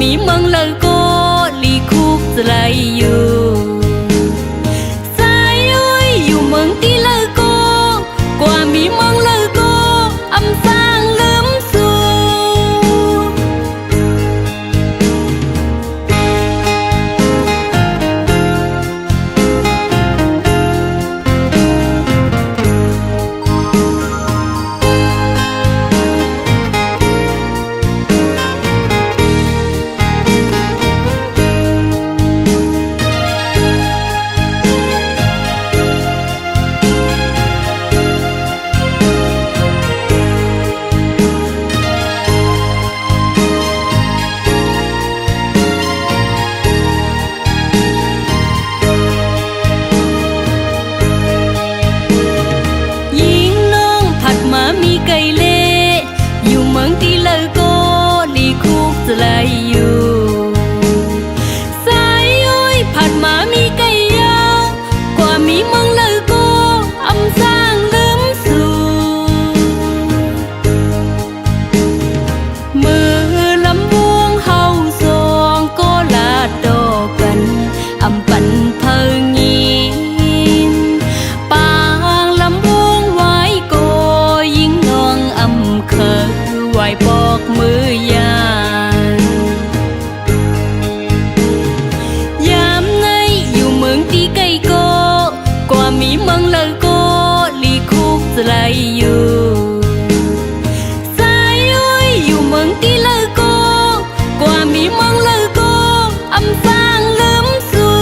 มีเมืองเลยก็ลีคุกจะไลอยู่สายอ้อยอยู่เมืองที่เลยก็กว่ามีเมืองเลยก็อำสร้างลืมสู่จะไลอยู่สายอ้อยผัดมามีไก่ยาวกว่ามีเมืองเลยก็อำสร้างลืมสู่มือลำวงเฮาสองก็ลาดอกันอำปันเพิงยินปางลำวงไว้ก็ยิ่งน้องอำเคยไหวบอกมือยากว่ามีเมืองเลยก็ลีคุกจะไลอยู่สายอ้อยอยู่เมืองที่เลยก็กว่ามีเมืองเลยก็อำสร้างลืมสู่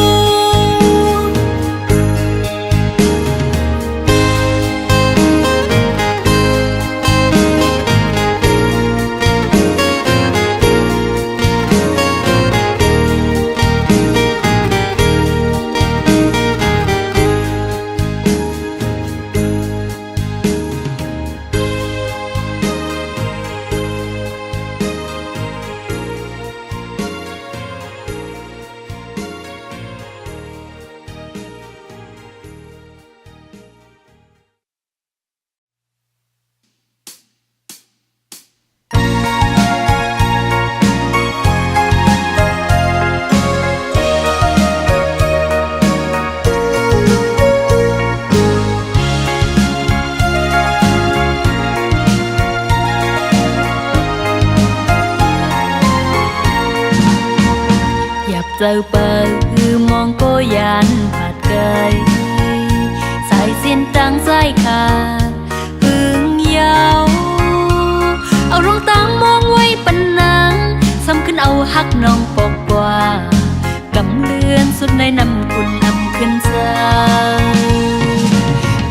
เจอเปิดมองก็ยันผัดเกยสายเส้นตังสายขาหึงยาวเอารองตามมองไว้ปันนังซ้ำขึ้นเอาฮักน้องปอกกว่ากำเลือนสุดในน้ำคุณนำขึ้นเจ้า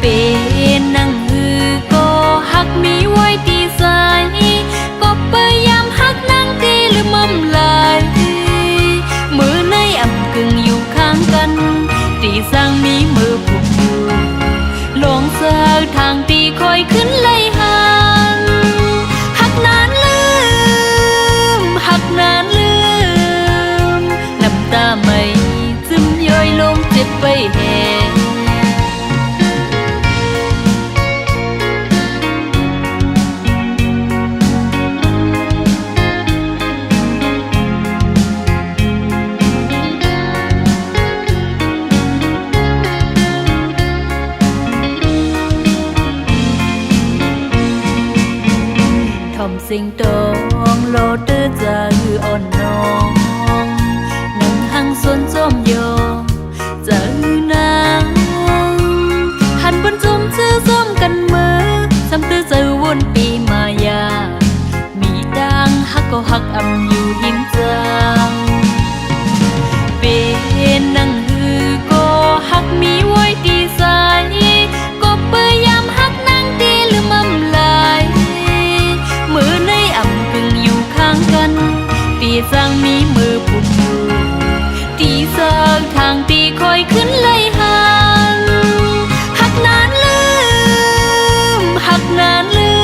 เป็นนั่งฮือก็ฮักมีไว้ที่สายก็พยายามฮักนั่งที่ลืมมั่มลายมือในอ่ำกึ่งอยู่ข้างกันตีสร้างมีมือผูกอยู่ลงเสือทางตีคอยขึ้นไล่หันหักนานลืมหักนานลืมน้ำตาไม่ซึมย่อยลงเจ็บไปแห่สิงโตองโลเตอร์จะหืออ่อนน้องนั่งหังสวนจอมโยจะหือนางหันบนจมชื่อซ้อมกันมือซ้ำตื้อจะวนปีมายามีดังฮักก็ฮักอำอยู่หิมจังเป็นนั่งหือก็ฮักมีไว้ที่สายก็พยายามฮักนั่งที่ลืมมั่มลายมือในอ่ำกึ่งอยู่ข้างกันตีสร้างมีมือผูกอยู่ตีสร้างทางตีคอยขึ้นไล่หันหักนานลืมหักนานลื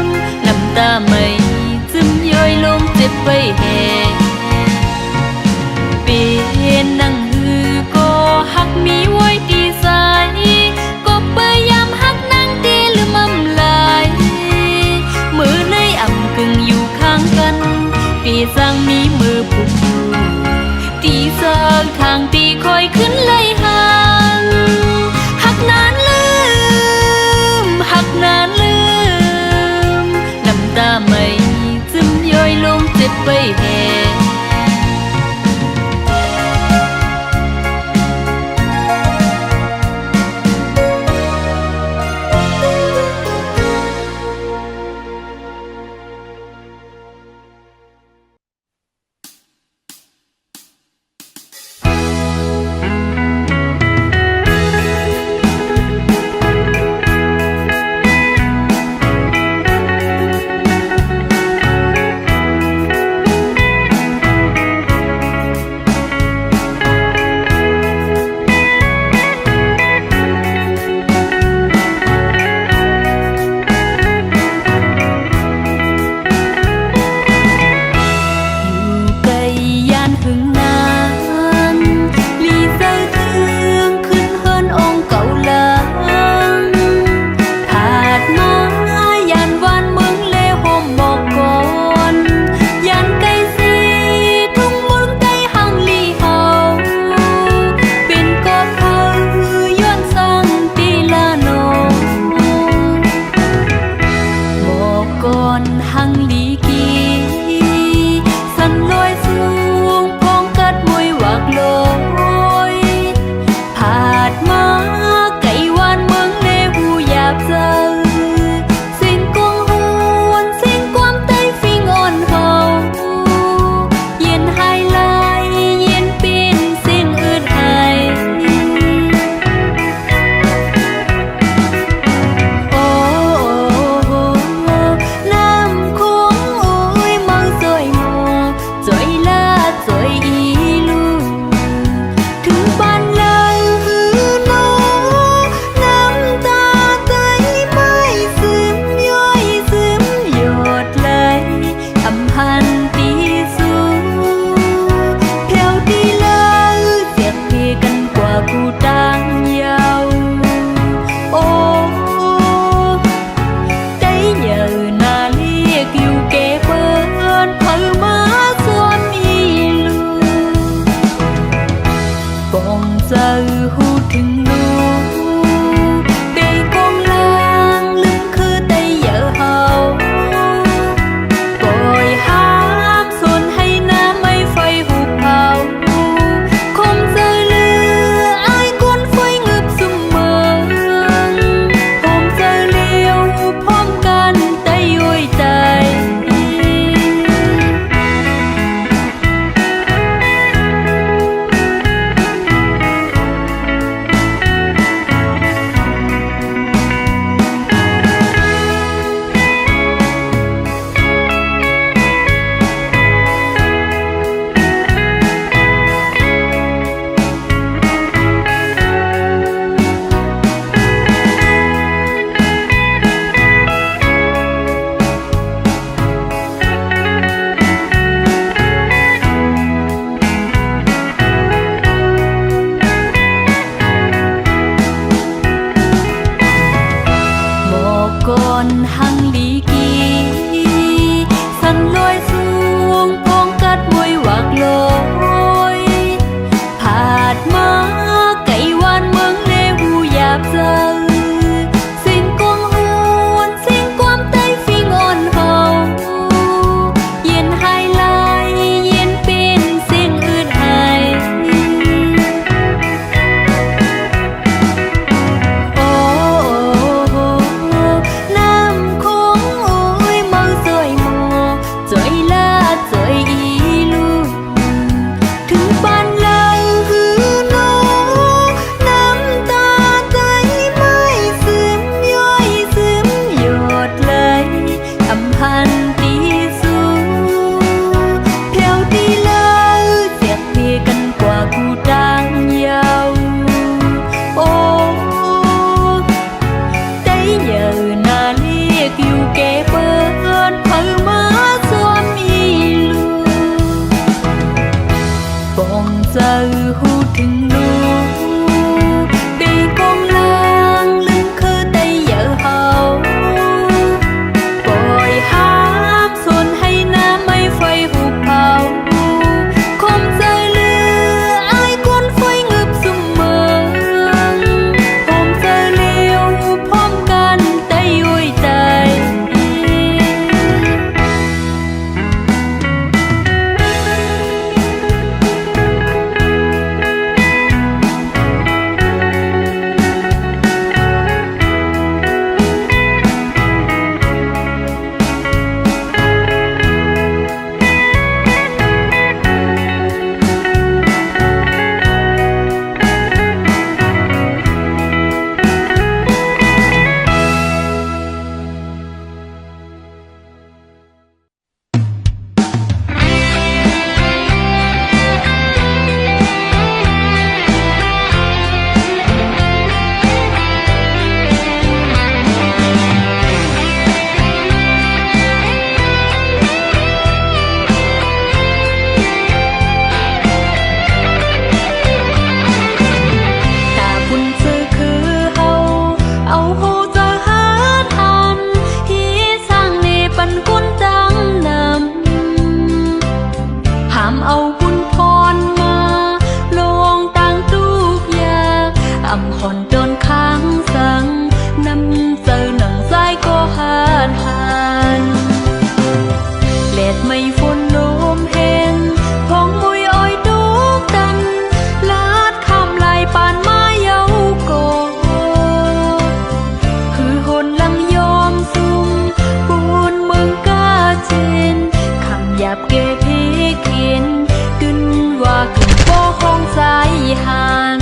มน้ำตาไม่ซึมย่อยลงเจ็บไปแห่เป็นนั่งฮือก็ฮักมีไว้ที่สายก็พยายามฮักนั่งที่ลืมมั่มลายมือในอ่ำกึ่งอยู่ข้างกันปีสร้างมี ดไปแห่ dạp kê thế khiến kinh hoa cùng phố không dài hàn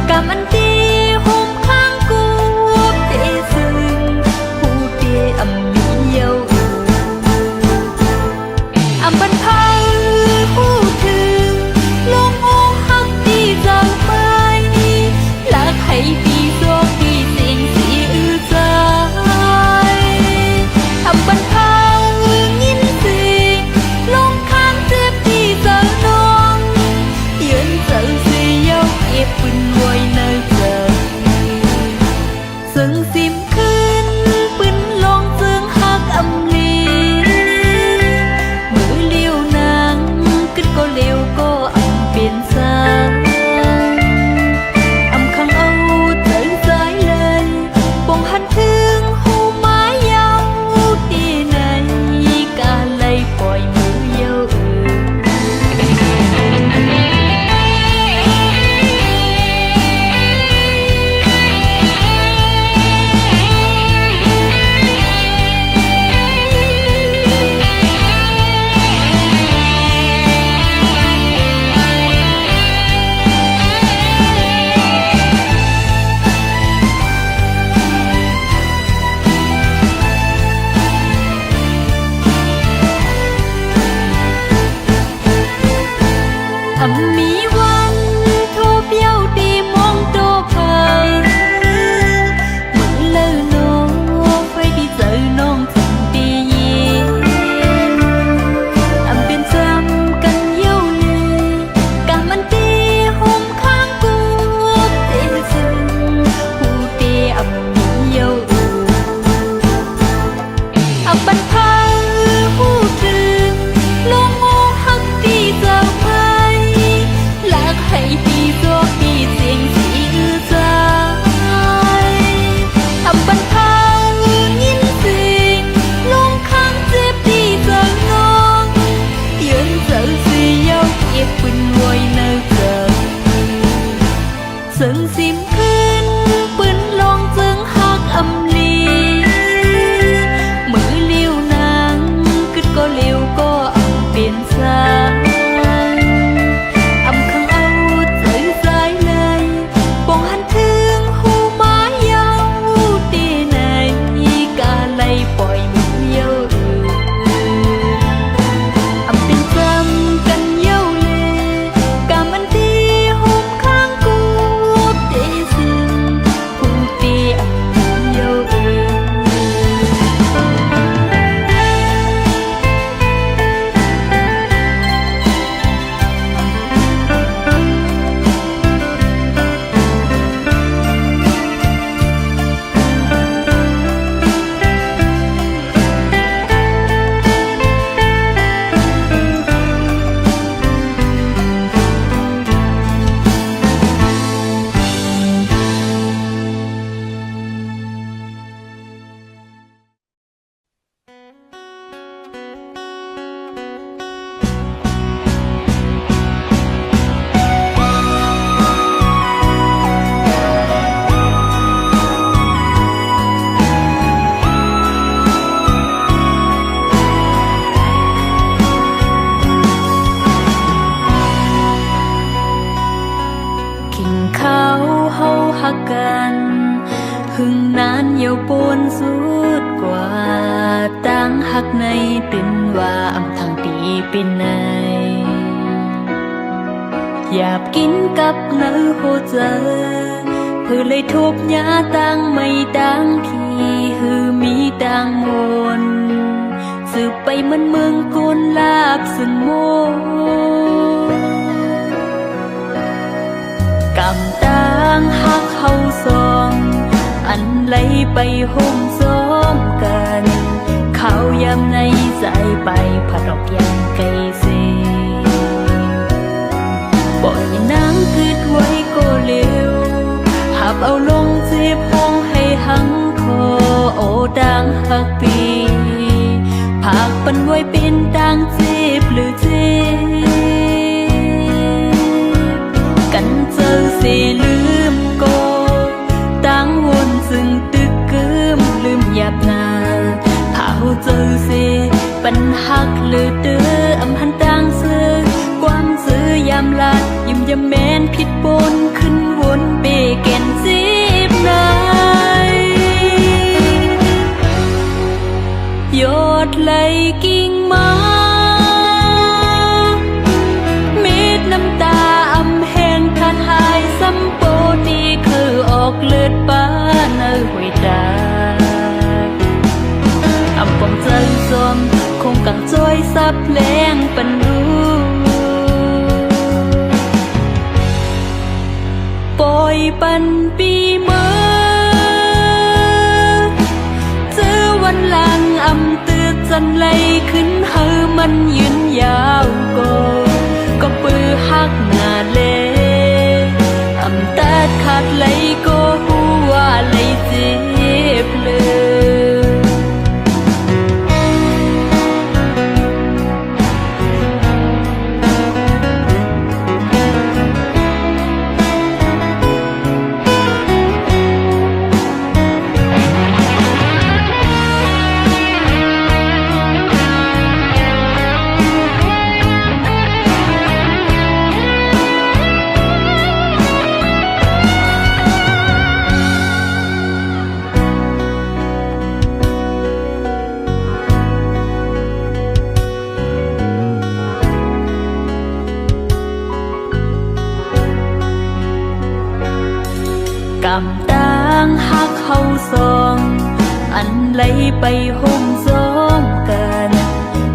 Cảm ơn đi hôm khang cuộc để ซึ่งสิมขึ้นปืนลองจึงหักอำลีมือเลี้ยวนางกึดก็เลี้ยวก็อำเปลี่ยนสายอำขังเอาใจสายเลยปองหันถึงหูไม้ยาวตีในกาไลปล่อยมือเยาอำเป็นจำกันเย้าเลยกามันดีหุบข้างกูตีซึ่งผู้ตีอำมือเยากินข้าวเฮาหักกันหึงนานเยาปนสุดกว่าตั้งหักในตื่นว่าอำทางตีเป็นไหนอยากกินกับเนื้อโหเจอเพื่อเลยทุบยาตั้งไม่ดังที่หือมีดังมนสืบไปมันเมืองกุนลาบซึ่งโมกำตังหักเฮาสองอันไหลไปห่มซ้อมกันเขายำในใจไปผัดออกยังไกลเสีปล่อยนางคืดไว้ก็เร็วหับเอาลงเจ็บห้องให้หังคอโอดังหักปีผากปันไว้เป็นดังเจ็บหรือเจ็บกันเจอเสียลืมก็ตั้งวนซึ่งตึกกึมลืมหยาบนาเผาเจอเสียปัญหักเลือเดืออำหันดังเสือความซื้อยามลาดยิ้มยามแมนผิดปนขึ้นวนเบแก่นสิบนายยอดไหลกิ่งไม้เม็ดน้ำตาอำแห้งขาดหายซ้ำโปดีคือออกเลือดป้าเนื้อหวยดาอำปองใจซอมคงกังจ้อยซับแรงปันรู้ปล่อยปันปีเมื่อเจอวันหลังอำตืดจันไหลขึ้นเฮอมันยืนยาวก็ปือหักหน้าเลอำตัดขาดไหลก็หัวไหลเจ็บเลยกำตังหักเฮาสองอันไหลไปห่มซ้อมกัน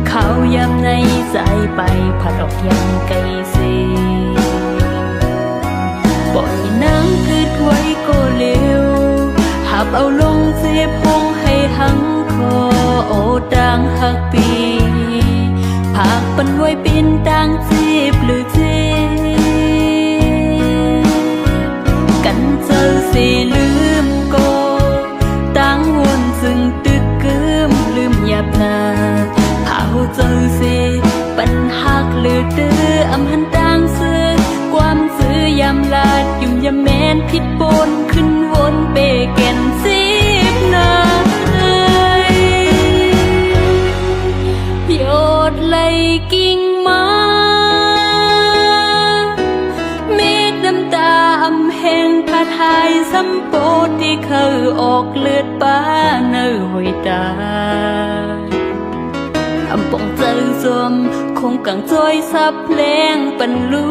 เขายำในใจไปผัดออกยังไกลเสีปล่อยนางคืดไว้ก็เร็วหับเอาลงเจ็บห้องให้หังคอโอดังหักปีผากปันไว้เป็นดังเจ็บหรือเจ็บกันเจอเสียลืมก็ตั้งวนซึ่งตึกกึมลืมหยาบนาเผาเจอเสียปัญหักเลือดเดืออำหันดังเสือความซื้อยามลา ดยุ่มยาแมนผิดปนขึ้นวนเปแก่นสิบนายโยดไหลกิ่งมาเม็ดน้ำตาอำแห้งผาทายสัมโปที่เขาออกเลือดป้าเนื้อหอยตาอำปองเจอซวมคงกังจอยซับเพลงปันลู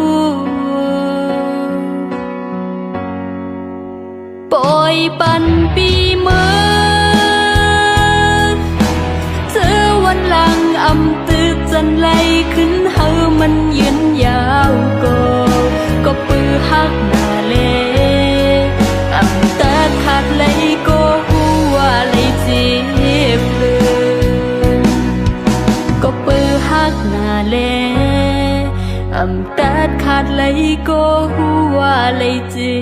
ปล่อยปันปีเมื่อเจอวันหลังอำตึกจันไหลขึ้นเฮามันยืนยาวก็ปือหักหน้าเลอำตัดขาดไหลก็หัวไหลเจ็บเลยก็ปือหักหน้าเลอำตัดขาดไหลก็หัวไหลเจ็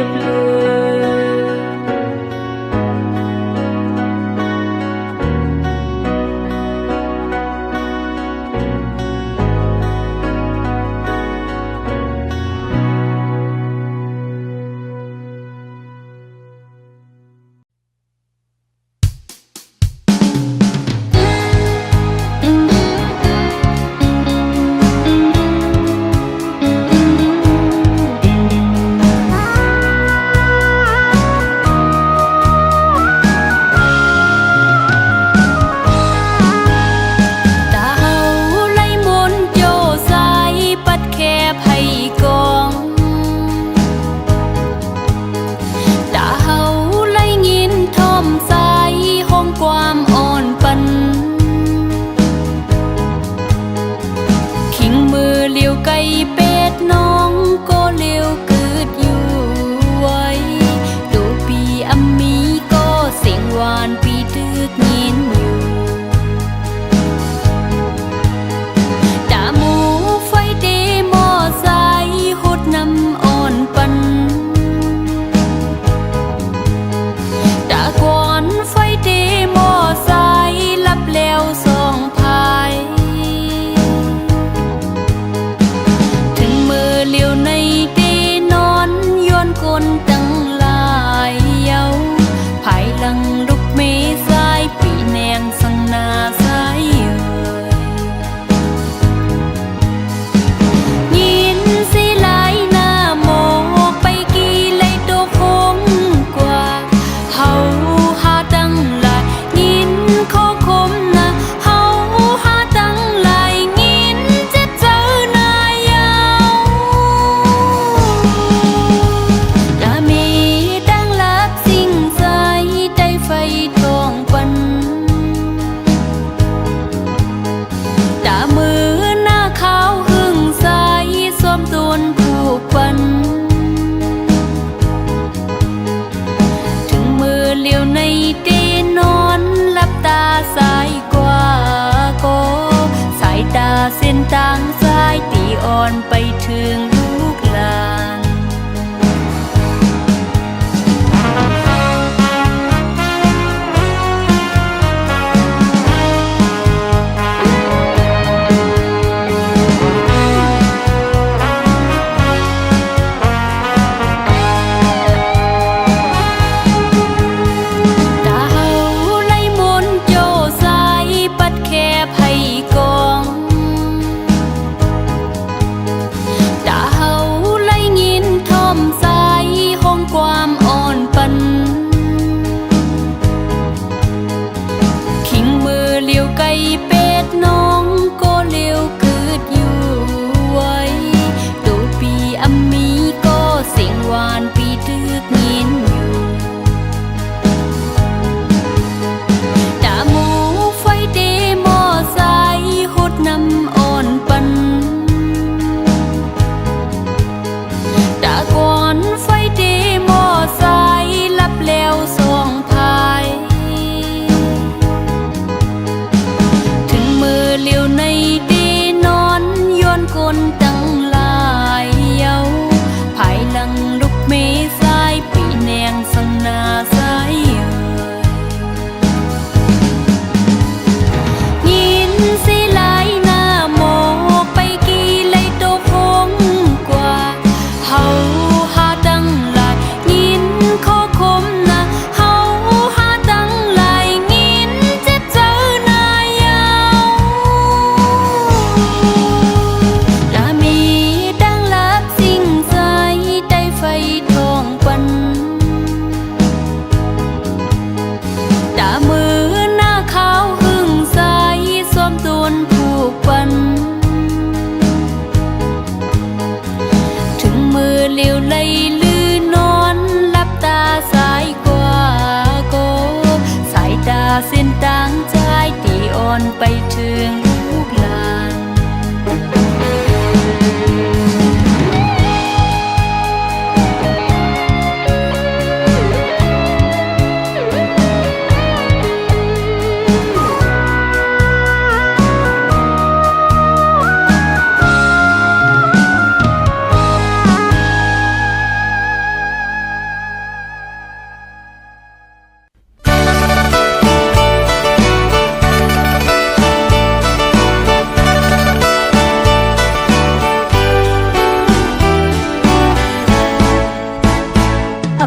บเลยเส้นทางสายตีอ่อนไปถึงลูกหลาน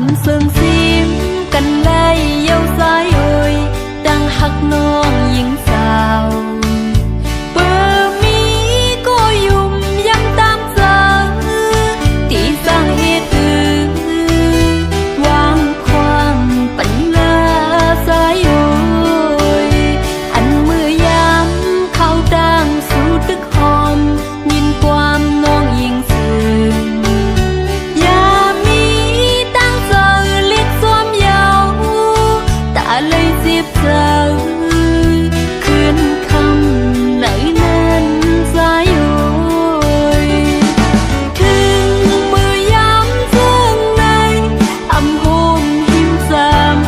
âm sương xiêm cành lê dâu dài ơi đang hắc non những sao bờ mi có dùng dăm tam giờ tí sang hết từ quang khoang bánh la dài ơi anh mưa yam khao đang su tức hòm nhìn quam non yên sương ya mi đang giờ liếc xóm giàu ta lấy diệp giờ khuyên khăm nảy nên dài ơi thương mưa yam dương này âm hồn hiu giảm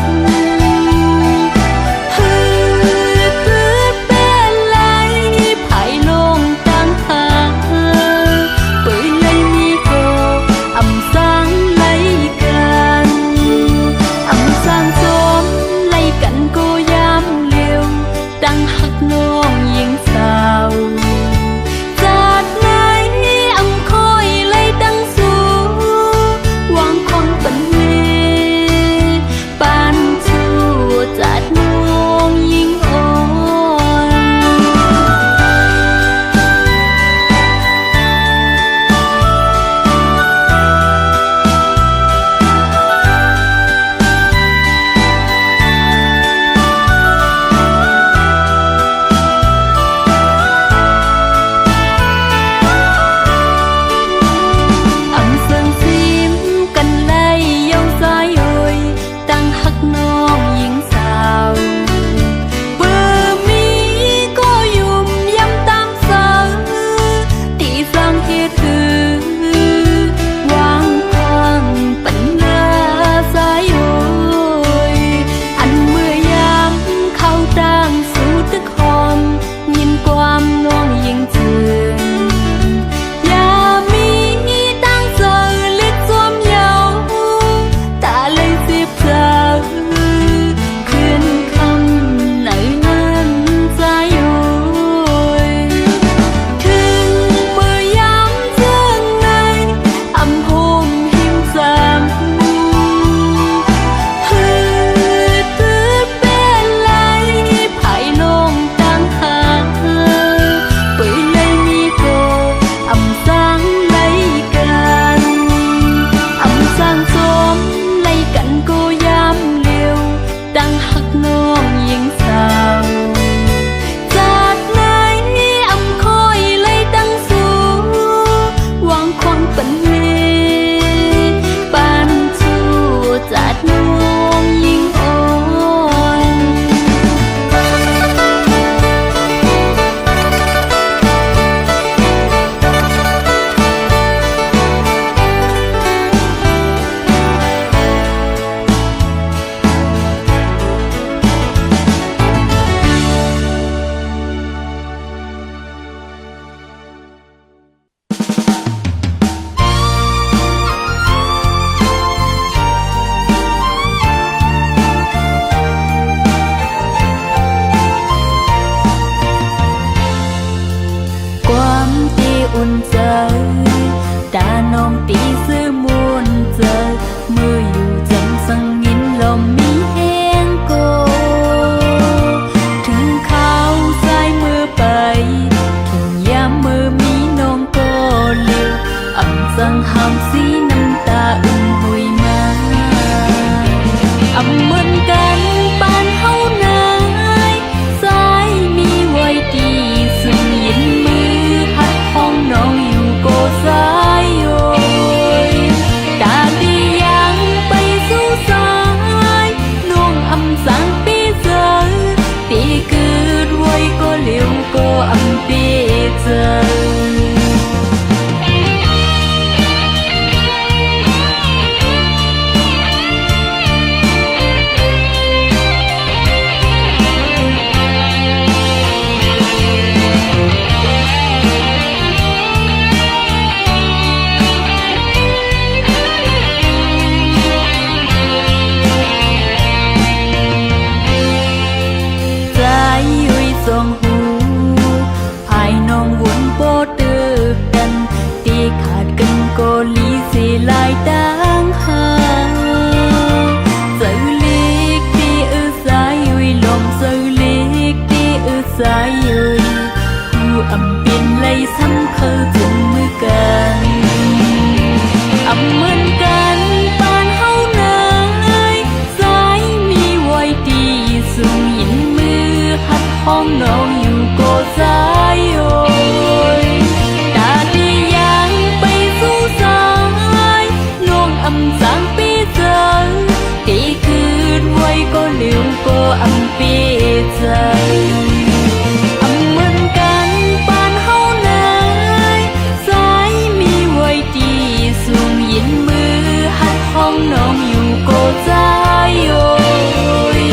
trái ơi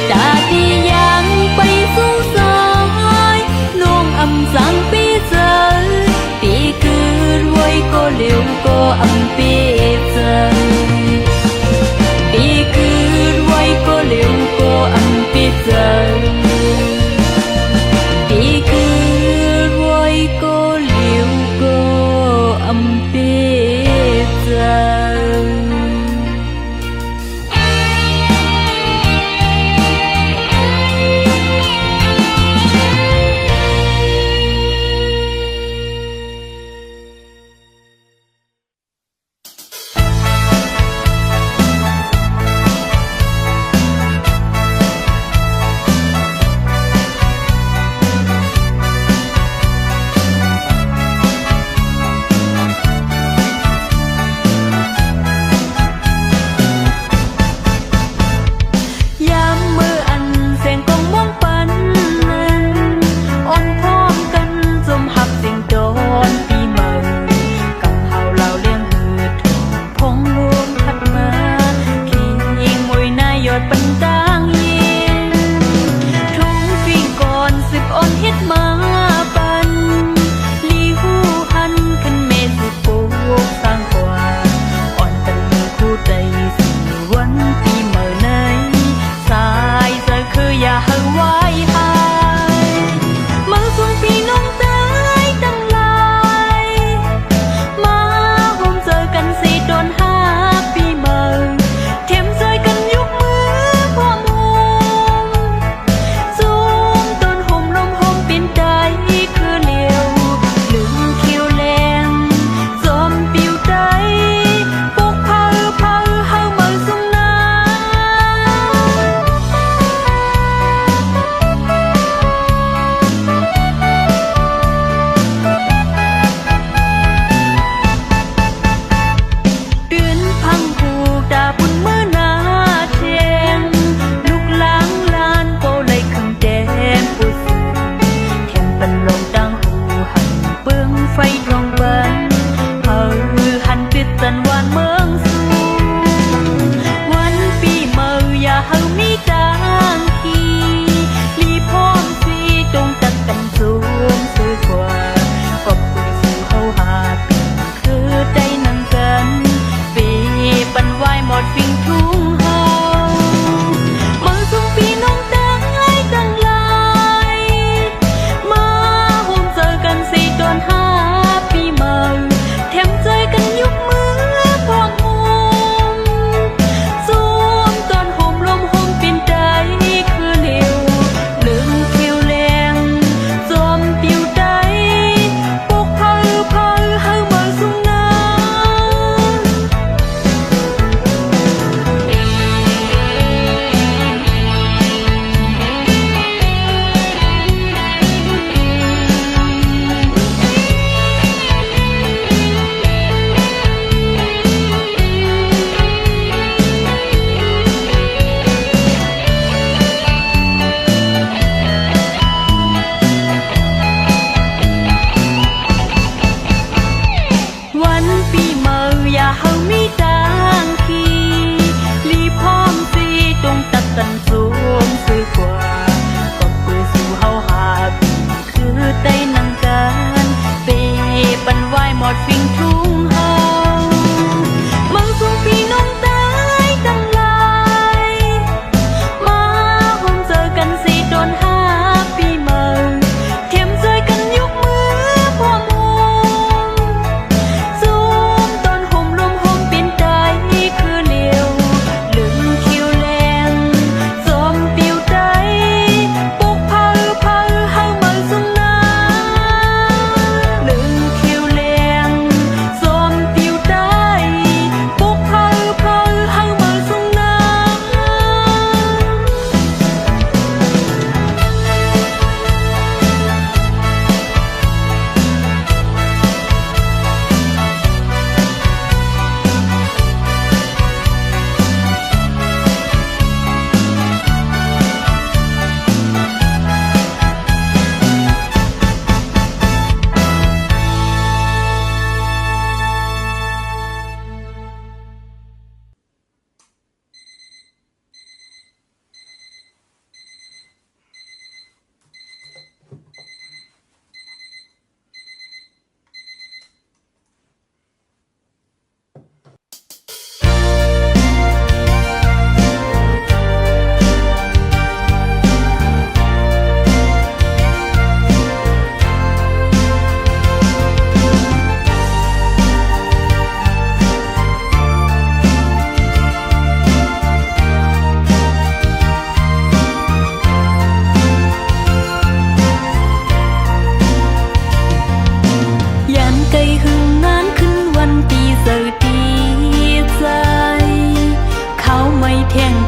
ta đi yang bay xuống soi nuông âm sáng bí giờ bí cứ ruồi cô liều cô âm bí giờ bí cứ ruồi cô liều cô âm bí giờ bí cứ ruồi cô liều cô âm bí giờ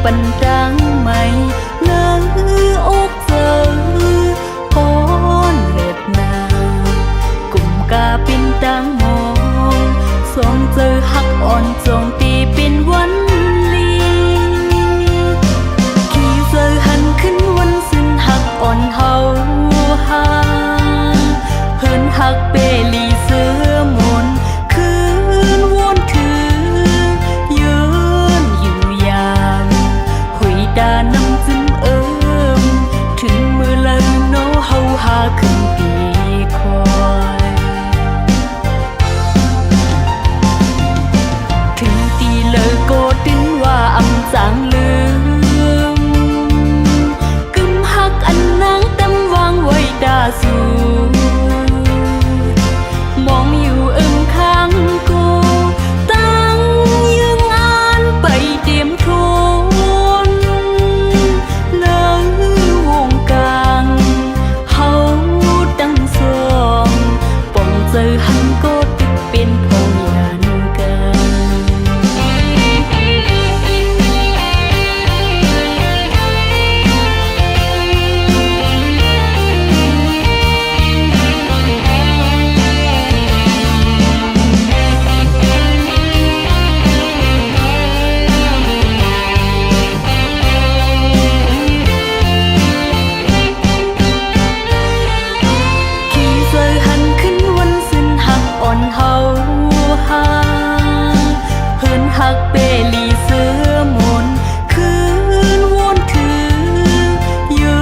ปันดังไม่เลืออกเจอป้อนเล็ดนากลุ่มกาปินดังมองสองเจอหักอ่อนจงตีเป็นวันลีขี่เจอหันขึ้นวันสิ้นหักอ่อนเฮาหาเฮินหักเปลีเสือมนคืนวนถือยืนอยู่อย่างหุยดานำจึมถึงมือเลยโนเฮาหาขึ้นปีคอยถึงตีเลยก็ดึงว่าอำจางลืมกึมหักอันนางเต็มวางไว้ดาสูมองอยู่ข้างกูตั้งยืงอ่านไปเตรียมทนเลยวงกลางเฮาดังสองป่องเจอหันก็ติดเป็นพงยันกันเฮาหาเฮินหักเปลีเสือมนคืนวนถือยื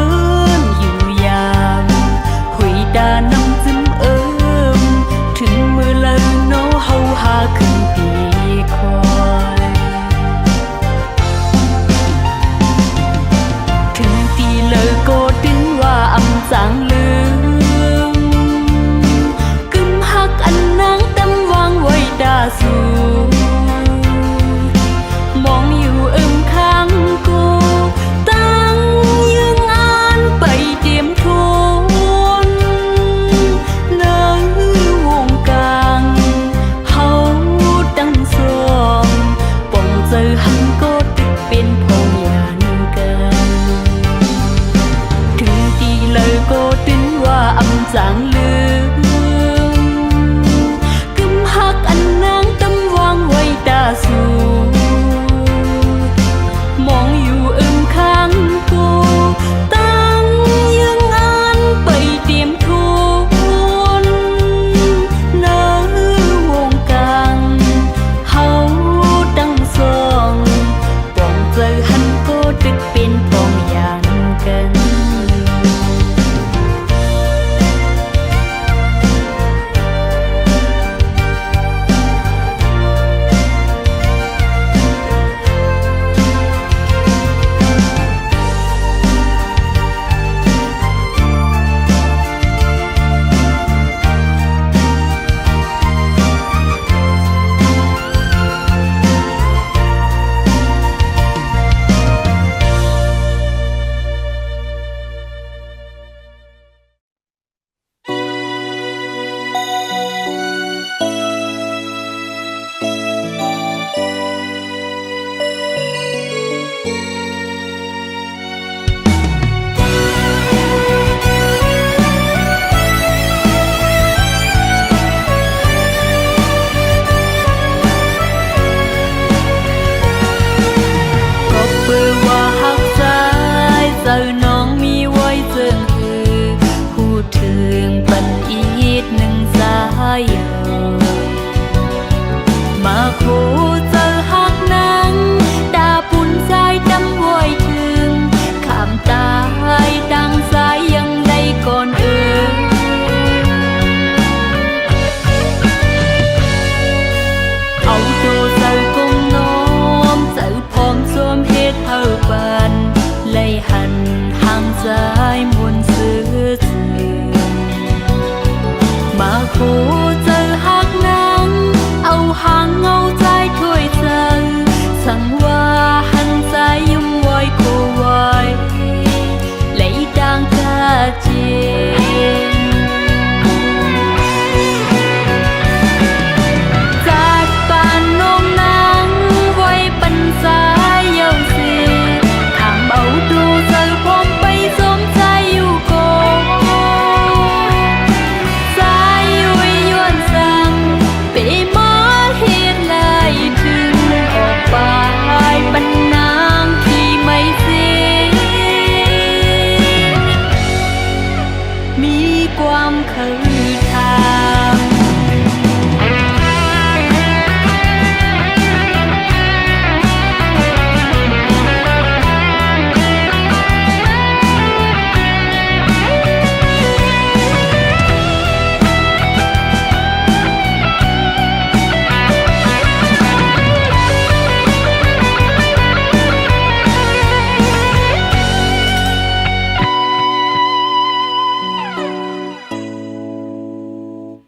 นอยู่อย่างหุยดานำจึมถึงมือเลยโนเฮาหาขึ้นปีคอยถึงตีเลยก็ดึงว่าอำจางลืมกึมหักอันนางเต็มวางไว้ดาสูมองอยู่ข้างกูตั้งยืงอ่านไปเตรียมทนเลยวงกลางเฮาดังสองป่องเจอหัน